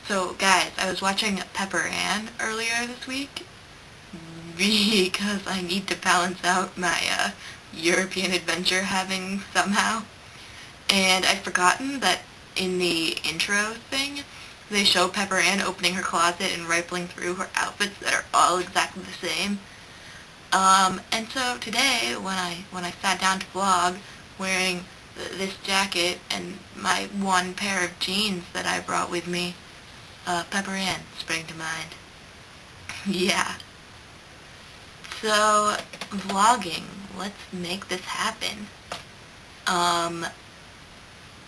So, guys, I was watching Pepper Ann earlier this week because I need to balance out my European adventure having somehow. And I'd forgotten that in the intro thing, they show Pepper Ann opening her closet and rifling through her outfits that are all exactly the same. And so today, when I sat down to vlog, wearing this jacket and my one pair of jeans that I brought with me, Pepper Ann sprang to mind. Yeah. So, vlogging. Let's make this happen.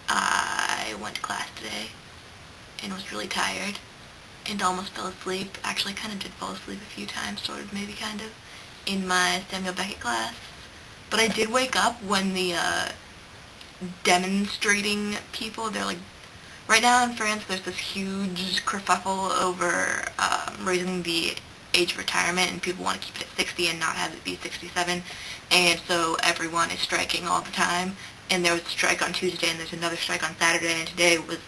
I went to class today and was really tired and almost fell asleep. Actually, kind of did fall asleep a few times, sort of, maybe kind of, in my Samuel Beckett class. But I did wake up when the demonstrating people, they're like, right now in France there's this huge kerfuffle over raising the age of retirement, and people want to keep it at 60 and not have it be 67, and so everyone is striking all the time. And there was a strike on Tuesday, and there's another strike on Saturday, and today was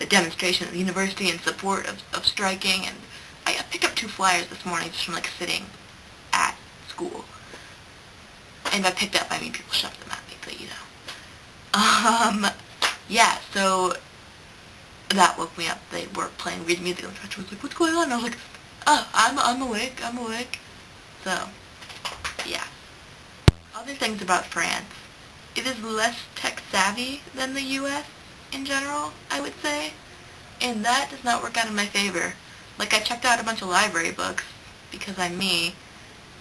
a demonstration at the university in support of striking, and I picked up 2 flyers this morning just from, like, sitting at school. And by picked up, I mean people shoved them at me, but you know. Yeah, so that woke me up. They were playing read music, and the was like, what's going on? And I was like, oh, I'm awake. So, yeah. Other things about France. It is less tech-savvy than the U.S. in general, I would say, and that does not work out in my favor. Like, I checked out a bunch of library books, because I'm me,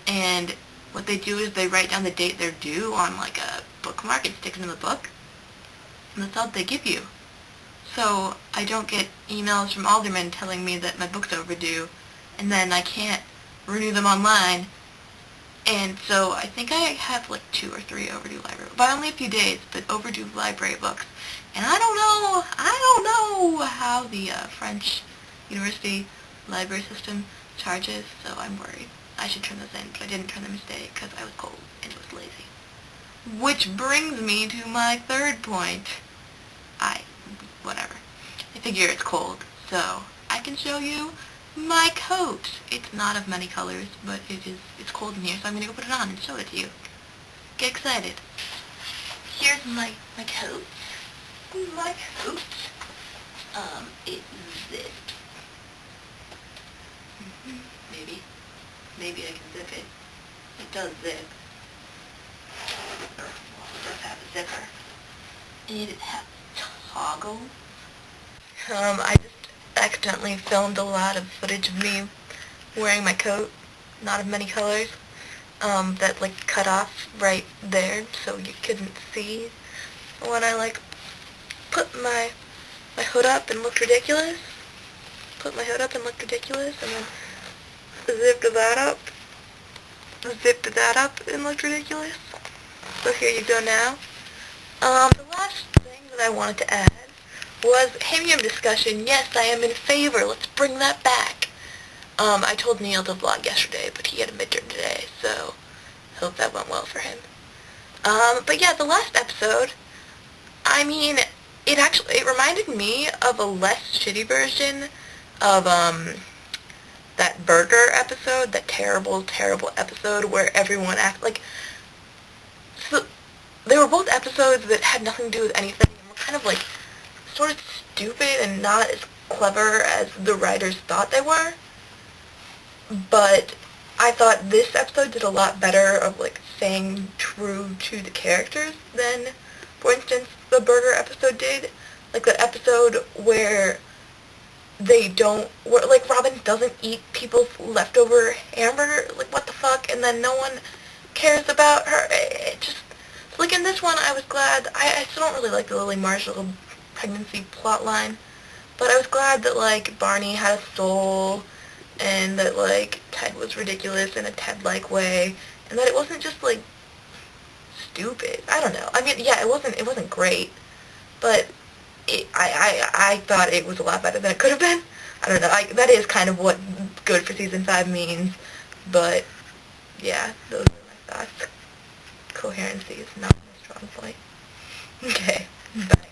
and what they do is they write down the date they're due on, like, a bookmark and stick it in the book, and that's all they give you. So I don't get emails from aldermen telling me that my book's overdue, and then I can't renew them online. And so I think I have like 2 or 3 overdue library, by only a few days, but overdue library books. And I don't know how the French university library system charges, so I'm worried. I should turn those in, but I didn't turn them today because I was cold and was lazy. Which brings me to my third point. Whatever. I figure it's cold, so I can show you my coat. It's not of many colors, but it's cold in here, so I'm gonna go put it on and show it to you. Get excited. Here's my coat. My coat. It's zipped. Maybe I can zip it. It does zip. Well, it does have a zipper. And it has toggle. I just accidentally filmed a lot of footage of me wearing my coat, not of many colors, that like cut off right there so you couldn't see when I like put my hood up and looked ridiculous. And then zipped that up and looked ridiculous. So here you go now. The last thing that I wanted to add was Hamium discussion. Yes, I am in favor. Let's bring that back. I told Neil to vlog yesterday, but he had a midterm today, so hope that went well for him. But yeah, the last episode, I mean, it reminded me of a less shitty version of, that burger episode, that terrible episode where everyone like, so they were both episodes that had nothing to do with anything, and were kind of like, sort of stupid and not as clever as the writers thought they were. But I thought this episode did a lot better of, like, staying true to the characters than, for instance, the burger episode did. Like, that episode where like, Robin doesn't eat people's leftover hamburger. Like, what the fuck? And then no one cares about her. It just, like, in this one, I was glad. I still don't really like the Lily Marshall pregnancy plotline, but I was glad that, like, Barney had a soul, and that, like, Ted was ridiculous in a Ted-like way, and that it wasn't just, like, stupid. I don't know. I mean, yeah, it wasn't great, but I thought it was a lot better than it could have been. I don't know. That is kind of what good for season 5 means, but yeah, those are my thoughts. Coherency is not my strong point. Okay, bye.